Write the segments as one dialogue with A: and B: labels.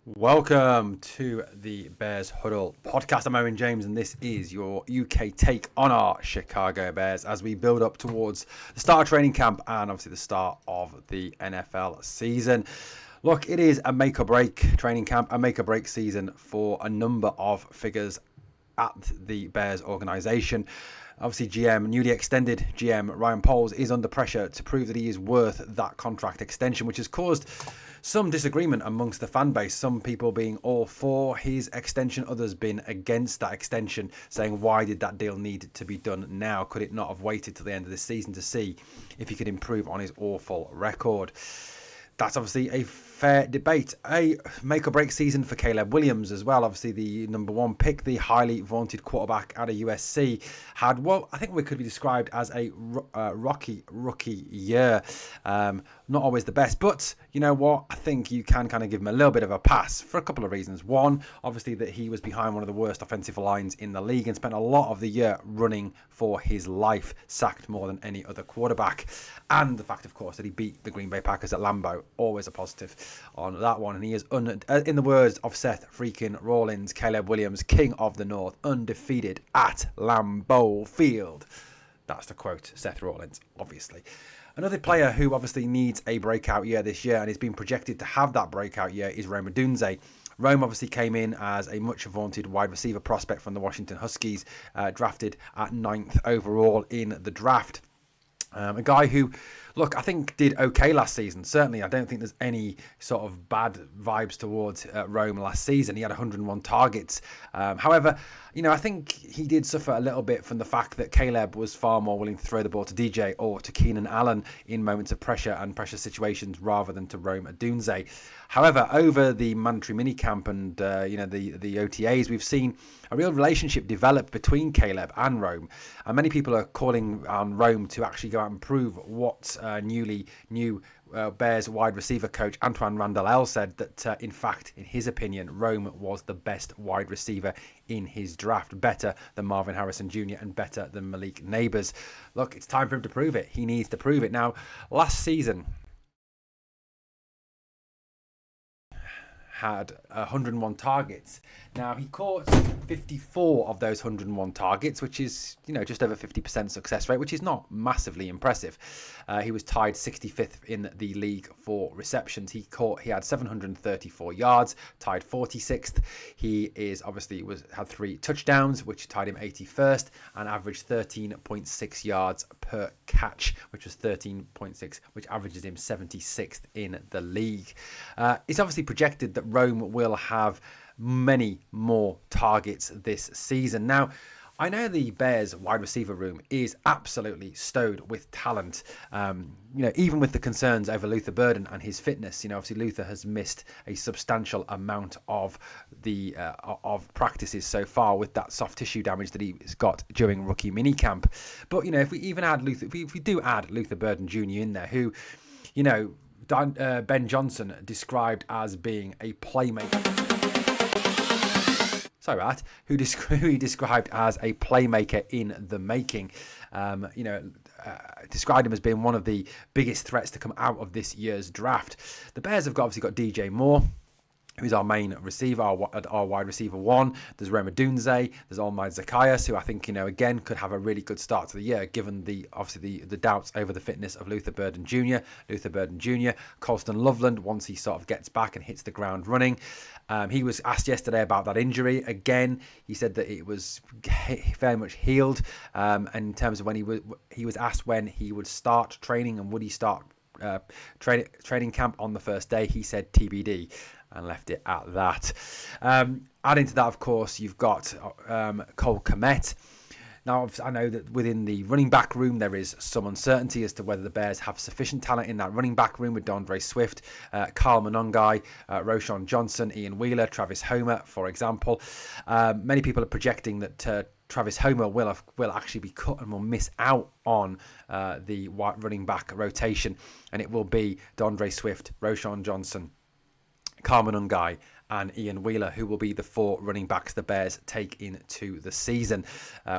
A: Welcome to the Bears Huddle podcast. I'm Owen James, and this is your UK take on our Chicago Bears as we build up towards the start of training camp and obviously the start of the NFL season. Look, it is a make or break training camp, a make or break season for a number of figures at the Bears organisation. Obviously, newly extended GM Ryan Poles is under pressure to prove that he is worth that contract extension, which has caused some disagreement amongst the fan base. Some people being all for his extension, others being against that extension, saying why did that deal need to be done now? Could it not have waited till the end of the season to see if he could improve on his awful record? That's obviously a fair debate. A make or break season for Caleb Williams as well. Obviously, the number one pick, the highly vaunted quarterback out of USC, had what I think we could be described as a rocky rookie year. Not always the best, but you know what? I think you can kind of give him a little bit of a pass for a couple of reasons. One, obviously, that he was behind one of the worst offensive lines in the league and spent a lot of the year running for his life, sacked more than any other quarterback. And the fact, of course, that he beat the Green Bay Packers at Lambeau, always a positive on that one. And he is, in the words of Seth freaking Rollins, Caleb Williams, King of the North, undefeated at Lambeau Field. That's to quote Seth Rollins, obviously. Another player who obviously needs a breakout year this year and is being projected to have that breakout year is Rome Odunze. Rome obviously came in as a much vaunted wide receiver prospect from the Washington Huskies, drafted at 9th overall in the draft. A guy who, look, I think did okay last season. Certainly, I don't think there's any sort of bad vibes towards Rome last season. He had 101 targets. However, I think he did suffer a little bit from the fact that Caleb was far more willing to throw the ball to DJ or to Keenan Allen in moments of pressure and pressure situations rather than to Rome Odunze. However, over the mandatory minicamp and the OTAs, we've seen a real relationship develop between Caleb and Rome, and many people are calling on Rome to actually go out and prove what new Bears wide receiver coach Antoine Randall said, that in fact, in his opinion, Rome was the best wide receiver in his draft, better than Marvin Harrison Jr. and better than Malik Neighbors. Look, it's time for him to prove it. He needs to prove it. Now, last season had 101 targets. Now, he caught 54 of those 101 targets, which is, just over 50% success rate, which is not massively impressive. He was tied 65th in the league for receptions. He had 734 yards, tied 46th. He had 3 touchdowns, which tied him 81st, and averaged 13.6 yards per catch, which was 13.6, which averages him 76th in the league. It's obviously projected that Rome will have many more targets this season. Now, I know the Bears wide receiver room is absolutely stowed with talent. Even with the concerns over Luther Burden and his fitness, obviously Luther has missed a substantial amount of the of practices so far with that soft tissue damage that he's got during rookie minicamp. But if we even add Luther, if we do add Luther Burden Jr. in there, who, Ben Johnson described as being a playmaker. Who he described as a playmaker in the making. Described him as being one of the biggest threats to come out of this year's draft. The Bears have obviously got DJ Moore, who's our main receiver, our wide receiver one. There's Rome Odunze, there's Almide Zacchaeus, who I think, again, could have a really good start to the year, given the doubts over the fitness of Luther Burden Jr., Colston Loveland, once he sort of gets back and hits the ground running. He was asked yesterday about that injury. Again, he said that it was very much healed. And in terms of when he was asked when he would start training and would he start training camp on the first day, he said TBD and left it at that. Adding to that, of course, you've got Cole Kmet. Now, I know that within the running back room, there is some uncertainty as to whether the Bears have sufficient talent in that running back room with DeAndre Swift, Kyle Monongai, Roschon Johnson, Ian Wheeler, Travis Homer, for example. Many people are projecting that Travis Homer will actually be cut and will miss out on the running back rotation, and it will be DeAndre Swift, Roschon Johnson, Kyle Monongai, and Ian Wheeler, who will be the 4 running backs the Bears take into the season,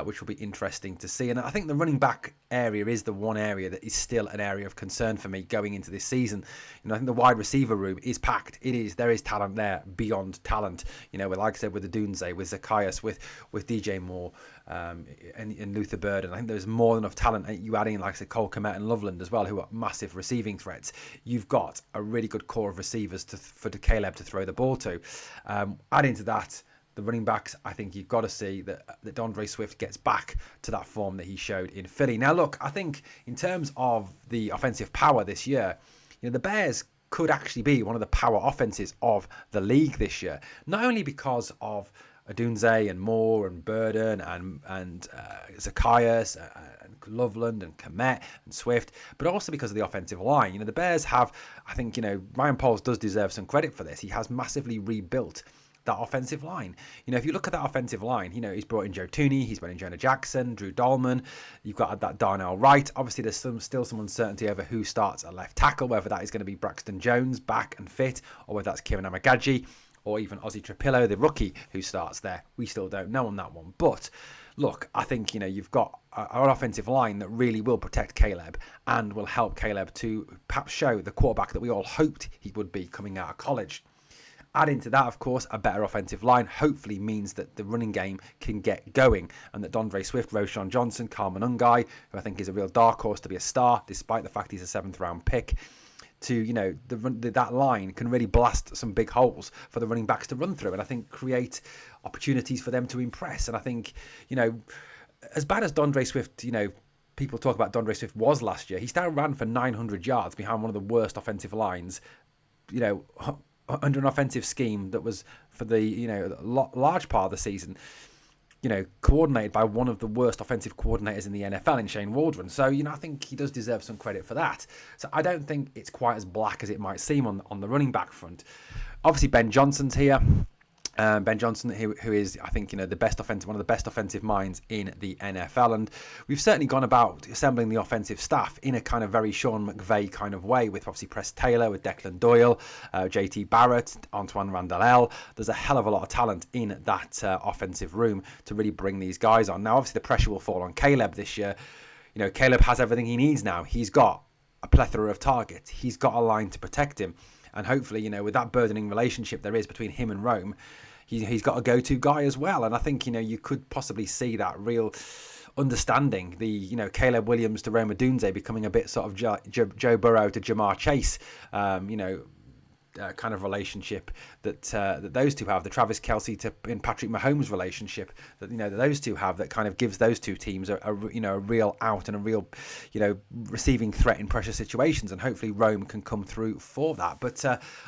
A: which will be interesting to see. And I think the running back area is the one area that is still an area of concern for me going into this season. I think the wide receiver room is packed. There is talent there beyond talent. Like I said, with the Dunze, with Zacchaeus, with DJ Moore, and Luther Burden. I think there's more than enough talent. You add in, like I said, Cole Kmet and Loveland as well, who are massive receiving threats. You've got a really good core of receivers for Caleb to throw the ball to. Add into that the running backs. I think you've got to see that D'Andre Swift gets back to that form that he showed in Philly. Now, look, I think in terms of the offensive power this year, the Bears could actually be one of the power offenses of the league this year. Not only because of Odunze and Moore and Burden and Zacchaeus and Loveland and Kmet and Swift, but also because of the offensive line. The Bears have, I think, Ryan Poles does deserve some credit for this. He has massively rebuilt that offensive line. If you look at that offensive line, he's brought in Joe Tooney, he's brought in Jonah Jackson, Drew Dahlman. You've got that Darnell Wright. Obviously, there's still some uncertainty over who starts at left tackle, whether that is going to be Braxton Jones back and fit, or whether that's Kieran Amagaji, or even Ozzie Trapillo, the rookie, who starts there. We still don't know on that one. But look, I think, you've got an offensive line that really will protect Caleb and will help Caleb to perhaps show the quarterback that we all hoped he would be coming out of college. Add into that, of course, a better offensive line hopefully means that the running game can get going, and that D'Andre Swift, Roshan Johnson, Carmen Ungai, who I think is a real dark horse to be a star, despite the fact he's a 7th round pick, that line can really blast some big holes for the running backs to run through, and I think create opportunities for them to impress. And I think, as bad as D'Andre Swift, people talk about D'Andre Swift was last year, he still ran for 900 yards behind one of the worst offensive lines, under an offensive scheme that was for the large part of the season, coordinated by one of the worst offensive coordinators in the NFL in Shane Waldron. So, I think he does deserve some credit for that. So I don't think it's quite as black as it might seem on the running back front. Obviously, Ben Johnson's here. Ben Johnson, who is, I think, one of the best offensive minds in the NFL, and we've certainly gone about assembling the offensive staff in a kind of very Sean McVay kind of way, with obviously Press Taylor, with Declan Doyle, JT Barrett, Antoine Randall. There's a hell of a lot of talent in that offensive room to really bring these guys on. Now, obviously, the pressure will fall on Caleb this year. Caleb has everything he needs now. He's got a plethora of targets. He's got a line to protect him. And hopefully, with that burdening relationship there is between him and Rome, he's got a go-to guy as well. And I think, you could possibly see that real understanding, the, Caleb Williams to Rome Odunze becoming a bit sort of Joe Burrow to Jamar Chase, kind of relationship that those two have, the Travis Kelce to Patrick Mahomes relationship that that those two have, that kind of gives those two teams a real out and a real receiving threat in pressure situations, and hopefully Rome can come through for that. But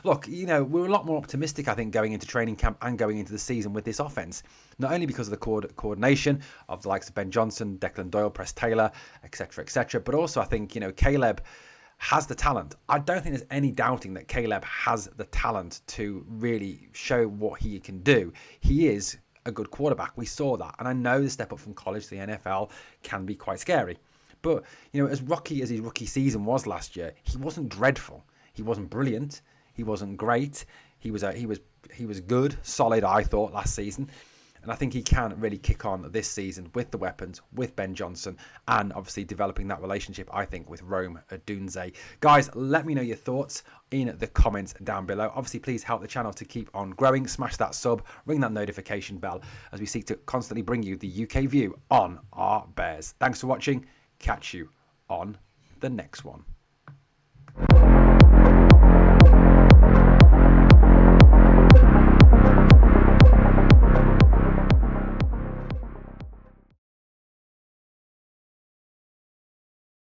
A: look, we're a lot more optimistic, I think, going into training camp and going into the season with this offense, not only because of the coordination of the likes of Ben Johnson, Declan Doyle, Press Taylor, etc., but also I think Caleb has the talent. I don't think there's any doubting that Caleb has the talent to really show what he can do. He is a good quarterback. We saw that. And I know the step up from college to the NFL can be quite scary. But, as rocky as his rookie season was last year, he wasn't dreadful. He wasn't brilliant. He wasn't great. He was good, solid, I thought, last season. And I think he can really kick on this season with the weapons, with Ben Johnson, and obviously developing that relationship, I think, with Rome Odunze. Guys, let me know your thoughts in the comments down below. Obviously, please help the channel to keep on growing. Smash that sub, ring that notification bell as we seek to constantly bring you the UK view on our Bears. Thanks for watching. Catch you on the next one.